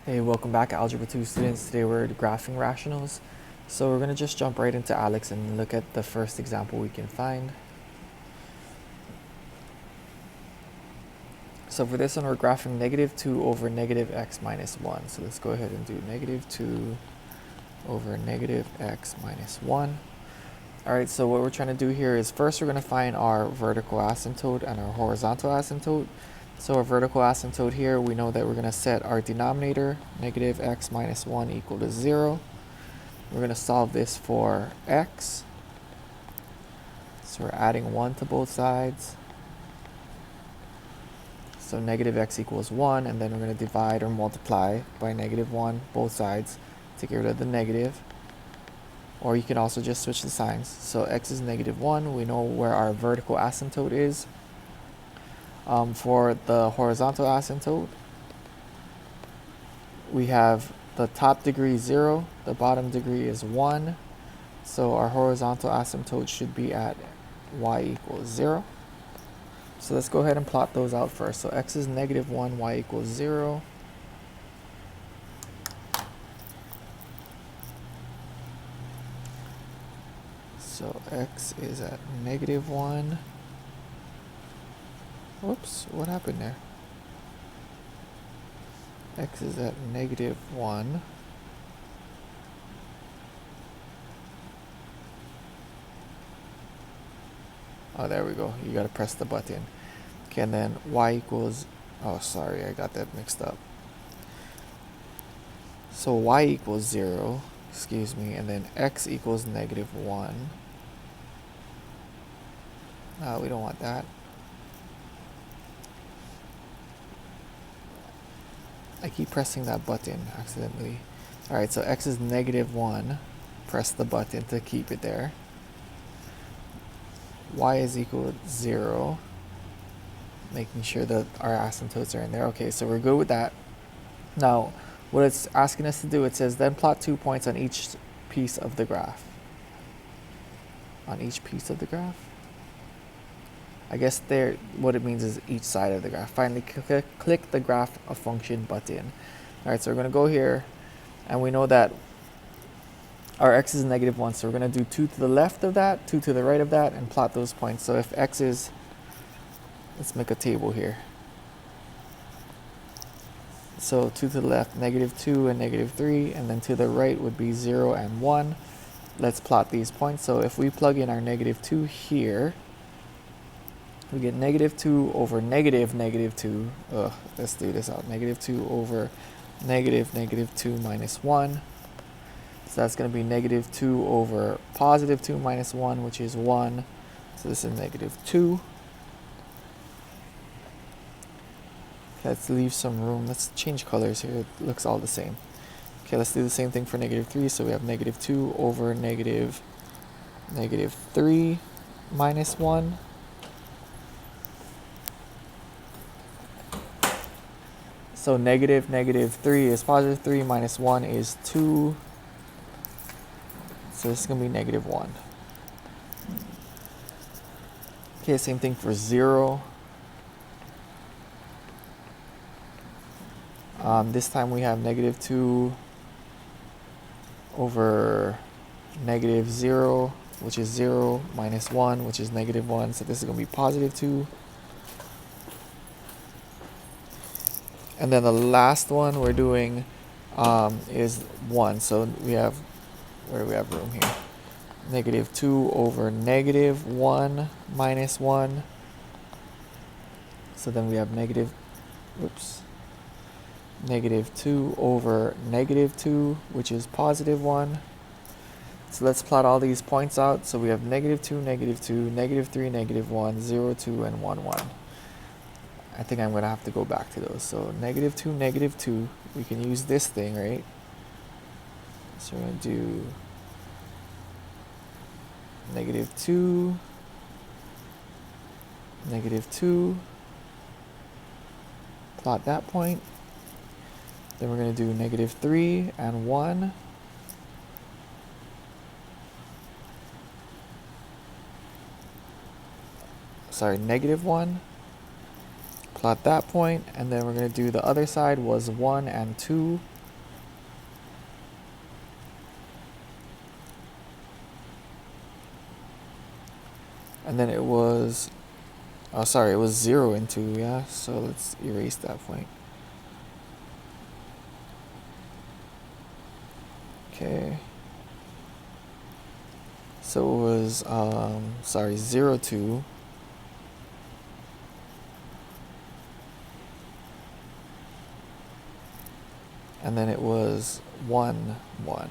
Hey, welcome back, Algebra 2 students. Today we're graphing rationals. So we're going to just jump right into Alex and look at the first example we can find. So for this one, we're graphing -2 over -x minus 1. So let's go ahead and do -2 over -x minus 1. Alright, so what we're trying to do here is first we're going to find our vertical asymptote and our horizontal asymptote. So our vertical asymptote here, we know that we're going to set our denominator, -x minus 1 equal to 0. We're going to solve this for x. So we're adding 1 to both sides. So -x equals 1, and then we're going to divide or multiply by -1 both sides to get rid of the negative. Or you can also just switch the signs. So x is -1. We know where our vertical asymptote is. For the horizontal asymptote, we have the top degree 0, the bottom degree is 1. So our horizontal asymptote should be at y equals 0. So let's go ahead and plot those out first. So x is -1, y equals 0. So x is at -1. Whoops, what happened there? X is at -1. Oh, there we go. You got to press the button. Okay, and then y equals, oh, sorry, I got that mixed up. So y equals 0, excuse me, and then x equals -1. We don't want that. I keep pressing that button accidentally. Alright, so x is -1. Press the button to keep it there. Y is equal to 0. Making sure that our asymptotes are in there. Okay, so we're good with that. Now, what it's asking us to do, it says then plot 2 points on each piece of the graph. On each piece of the graph? I guess there, what it means is each side of the graph. Finally, click the graph a function button. Alright, so we're going to go here, and we know that our x is -1, so we're going to do 2 to the left of that, 2 to the right of that, and plot those points. So if x is, let's make a table here. So 2 to the left, -2 and -3, and then to the right would be 0 and 1. Let's plot these points. So if we plug in our -2 here, we get -2 over -2. Let's do this out. -2 over -2 minus 1. So that's going to be -2 over +2 minus 1, which is 1. So this is -2. Let's leave some room. Let's change colors here. It looks all the same. Okay, let's do the same thing for -3. So we have -2 over -3 minus 1. So -3 is +3 minus 1 is 2. So this is going to be -1. Okay, same thing for 0. This time we have -2 over -0, which is 0, minus 1, which is -1. So this is going to be +2. And then the last one we're doing is 1. So we have, where do we have room here? -2 over -1 minus 1. So then we have -2 over -2, which is +1. So let's plot all these points out. So we have -2, -2, -3, -1, 0, 2, and 1, 1. I think I'm going to have to go back to those. So -2, -2, we can use this thing, right? So we're going to do -2, -2, plot that point. Then we're going to do -3 and 1. Sorry, -1. Plot that point, and then we're going to do the other side was 1 and 2. And then it was, oh sorry, it was 0 and 2, yeah? So let's erase that point. Okay. So it was, sorry, 0, 2. And then it was 1, 1.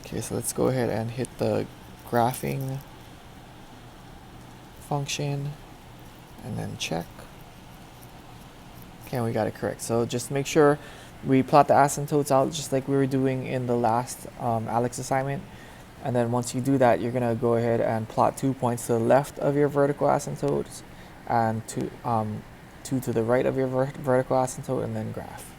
Okay, so let's go ahead and hit the graphing function and then check. Okay, we got it correct. So just make sure we plot the asymptotes out just like we were doing in the last Alex assignment. And then once you do that, you're going to go ahead and plot 2 points to the left of your vertical asymptotes and 2 to the right of your vertical asymptote, and then graph.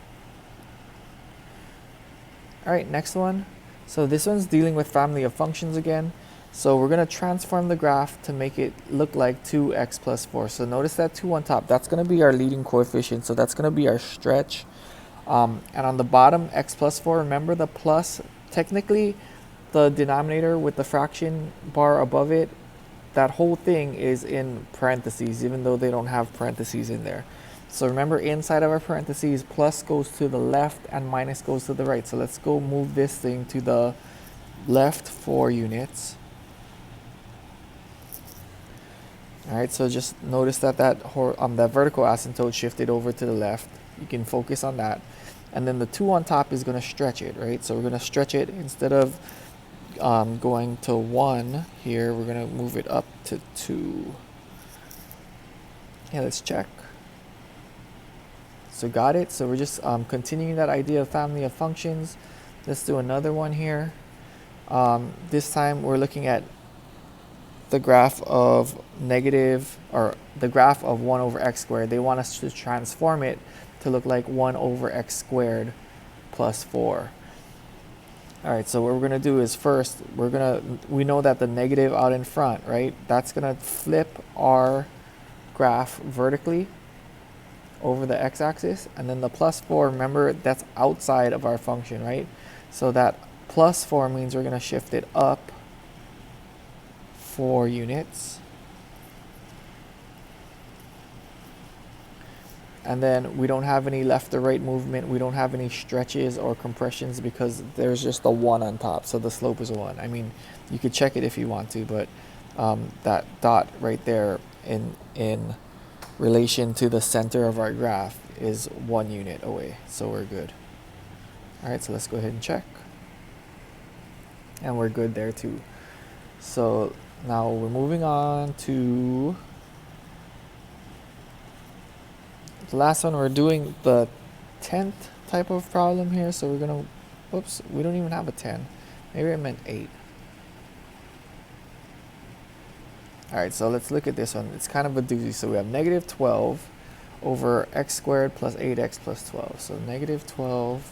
All right, next one. So this one's dealing with family of functions again. So we're going to transform the graph to make it look like 2x plus 4. So notice that 2 on top, that's going to be our leading coefficient. So that's going to be our stretch. And on the bottom, x plus 4, remember the plus, technically the denominator with the fraction bar above it, that whole thing is in parentheses, even though they don't have parentheses in there. So remember, inside of our parentheses, plus goes to the left and minus goes to the right. So let's go move this thing to the left 4 units. All right, so just notice that that vertical asymptote shifted over to the left. You can focus on that. And then the 2 on top is going to stretch it, right? So we're going to stretch it. Instead of going to 1 here, we're going to move it up to 2. Okay, let's check. So got it. So we're just continuing that idea of family of functions. Let's do another one here. This time we're looking at the graph of negative, or the graph of 1 over x squared. They want us to transform it to look like 1 over x squared plus 4. All right, so what we're going to do is first, we know that the negative out in front, right? That's going to flip our graph vertically over the x-axis, and then the plus 4, remember, that's outside of our function, right? So that plus 4 means we're going to shift it up 4 units. And then we don't have any left or right movement. We don't have any stretches or compressions because there's just a 1 on top. So the slope is 1. I mean, you could check it if you want to, but that dot right there in relation to the center of our graph is 1 unit away. So we're good. All right, so let's go ahead and check. And we're good there too. So now we're moving on to the last one. We're doing the 10th type of problem here. So we're going to, oops, we don't even have a 10. Maybe I meant 8. All right, so let's look at this one. It's kind of a doozy. So we have negative 12 over x squared plus 8x plus 12. So negative 12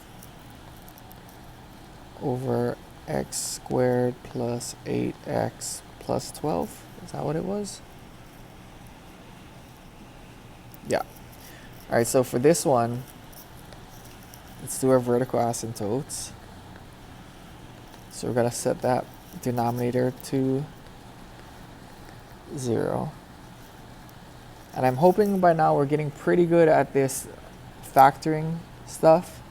over x squared plus 8x plus 12. Is that what it was? Yeah. All right, so for this one, let's do our vertical asymptotes. So we're going to set that denominator to 0. And I'm hoping by now we're getting pretty good at this factoring stuff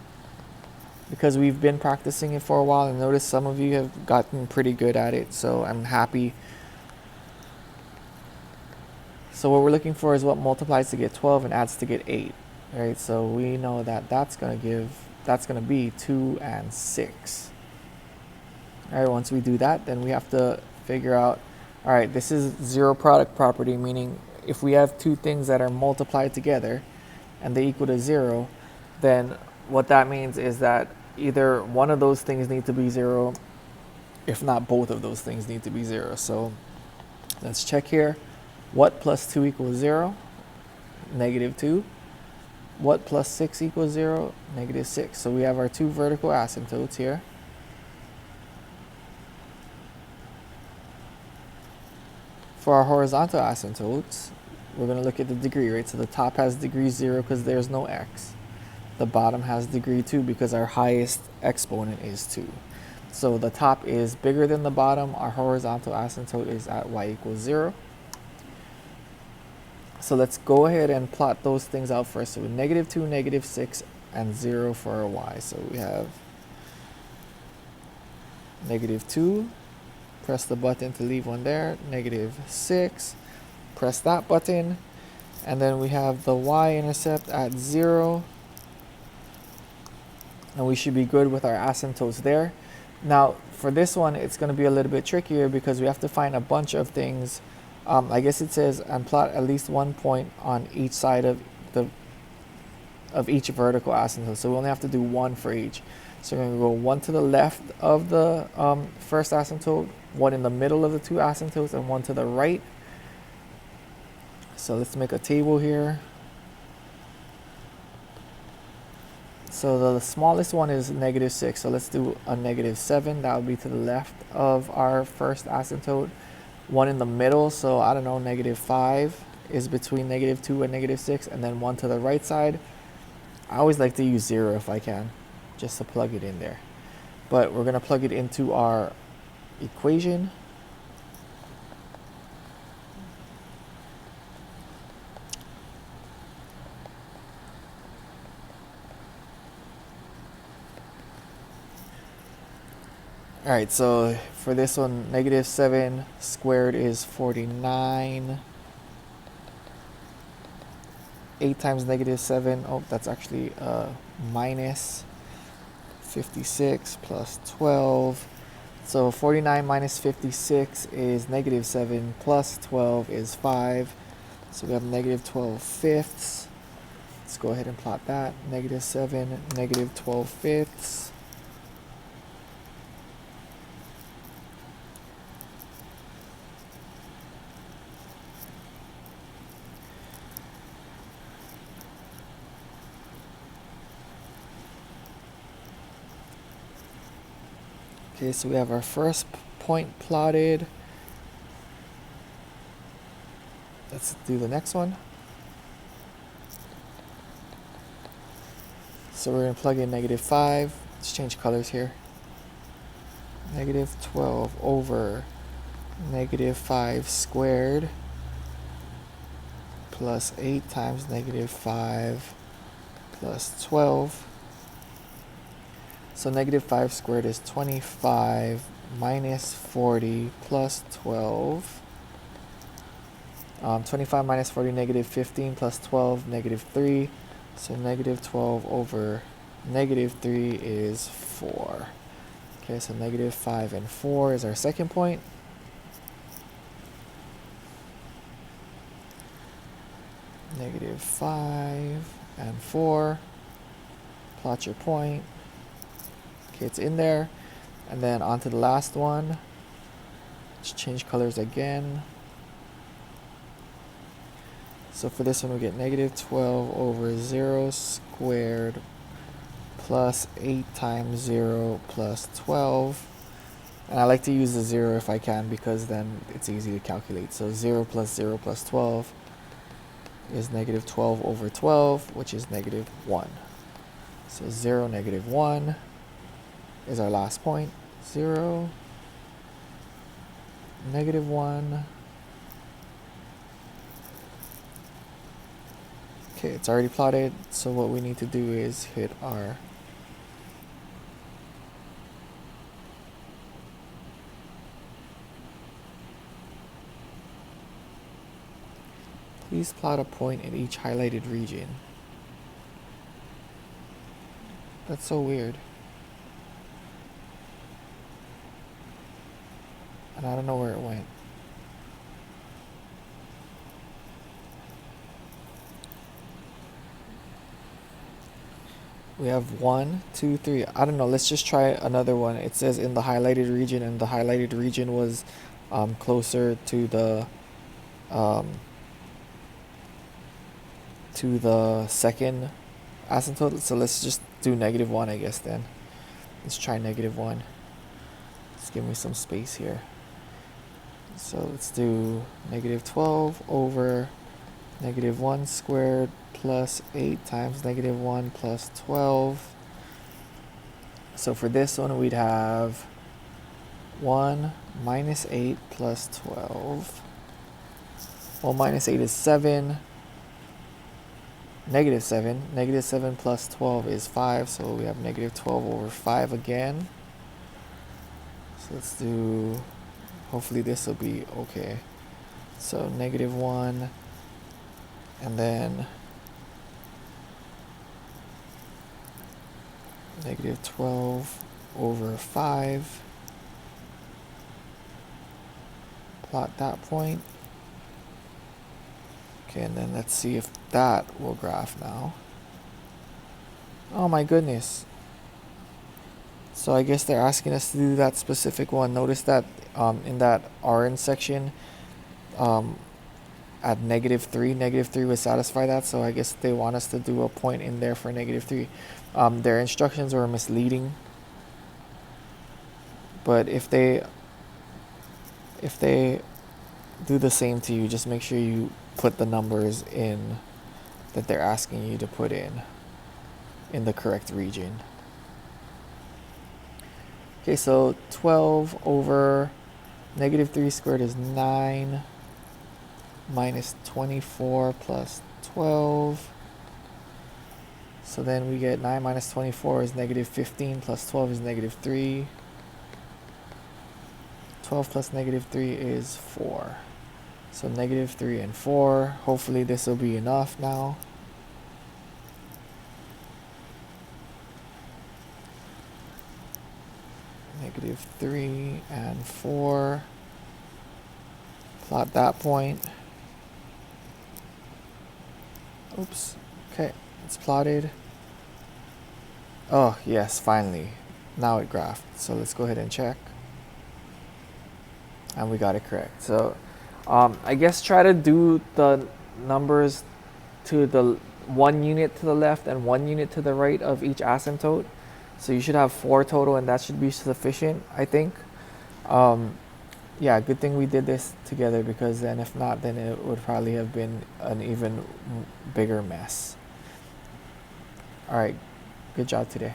because we've been practicing it for a while, and notice some of you have gotten pretty good at it, so I'm happy. So what we're looking for is what multiplies to get 12 and adds to get 8, right? So we know that that's going to be 2 and 6. All right, once we do that, then we have to figure out, all right, this is zero product property, meaning if we have two things that are multiplied together and they equal to 0, then what that means is that either one of those things need to be 0, if not both of those things need to be 0. So let's check here. What plus 2 equals 0? Negative 2. What plus 6 equals 0? Negative 6. So we have our two vertical asymptotes here. For our horizontal asymptotes, we're going to look at the degree, right? So the top has degree 0 because there's no x. the bottom has degree 2 because our highest exponent is 2. So the top is bigger than the bottom. Our horizontal asymptote is at y equals 0. So let's go ahead and plot those things out first. So negative 2, negative 6, and 0 for our y. So we have negative 2, press the button to leave one there, negative 6, press that button, and then we have the y-intercept at 0, and we should be good with our asymptotes there. Now for this one, it's going to be a little bit trickier because we have to find a bunch of things. I guess it says and plot at least one point on each side of each vertical asymptote. So we only have to do one for each. So we're going to go one to the left of the first asymptote, one in the middle of the two asymptotes, and one to the right. So let's make a table here. So the smallest one is negative 6. So let's do a negative 7. That would be to the left of our first asymptote. One in the middle, so I don't know, negative 5 is between negative 2 and negative 6. And then one to the right side. I always like to use 0 if I can, just to plug it in there. But we're going to plug it into our equation. Alright, so for this one, negative 7 squared is 49. 8 times negative 7, oh, that's actually minus 56 plus 12. So 49 minus 56 is negative 7 plus 12 is 5. So we have negative 12 fifths. Let's go ahead and plot that. Negative 7, negative 12 fifths. Okay, so we have our first point plotted. Let's do the next one. So we're going to plug in negative 5. Let's change colors here. Negative 12 over negative 5 squared plus 8 times negative 5 plus 12. So negative 5 squared is 25 minus 40 plus 12. 25 minus 40, negative 15 plus 12, negative 3. So negative 12 over negative 3 is 4. Okay, so negative 5 and 4 is our second point. Negative 5 and 4. Plot your point. Okay, it's in there. And then on to the last one. Let's change colors again. So for this one, we get negative 12 over 0 squared plus 8 times 0 plus 12. And I like to use the 0 if I can because then it's easy to calculate. So 0 plus 12 is negative 12 over 12, which is negative 1. So 0, negative 1 is our last point. 0, negative 1. Okay, it's already plotted, so what we need to do is hit R. Please plot a point in each highlighted region. That's so weird. And I don't know where it went. We have 1, 2, 3. I don't know. Let's just try another one. It says in the highlighted region, and the highlighted region was closer to the second asymptote. So let's just do negative 1, I guess. Then let's try negative 1. Let's give me some space here. So let's do negative 12 over negative 1 squared plus 8 times negative 1 plus 12. So for this one, we'd have 1 minus 8 plus 12. Well, minus 8 is 7. Negative 7. Negative 7 plus 12 is 5. So we have negative 12 over 5 again. So let's do, hopefully this will be okay. So negative 1. And then negative 12 over 5. Plot that point. Okay, and then let's see if that will graph now. Oh my goodness. So I guess they're asking us to do that specific one. Notice that in that orange section, at negative 3 would satisfy that. So I guess they want us to do a point in there for negative 3. Their instructions were misleading. But if they do the same to you, just make sure you put the numbers in that they're asking you to put in the correct region. Okay, so 12 over negative 3 squared is 9 minus 24 plus 12. So then we get 9 minus 24 is negative 15 plus 12 is negative 3. 12 plus negative 3 is 4. So negative 3 and 4. Hopefully this will be enough now. Negative 3 and 4. Plot that point. Oops. Okay, it's plotted. Oh, yes, finally. Now it graphed. So let's go ahead and check. And we got it correct. So I guess try to do the numbers to the 1 unit to the left and 1 unit to the right of each asymptote. So you should have 4 total, and that should be sufficient, I think. Yeah, good thing we did this together, because then if not, then it would probably have been an even bigger mess. All right, good job today.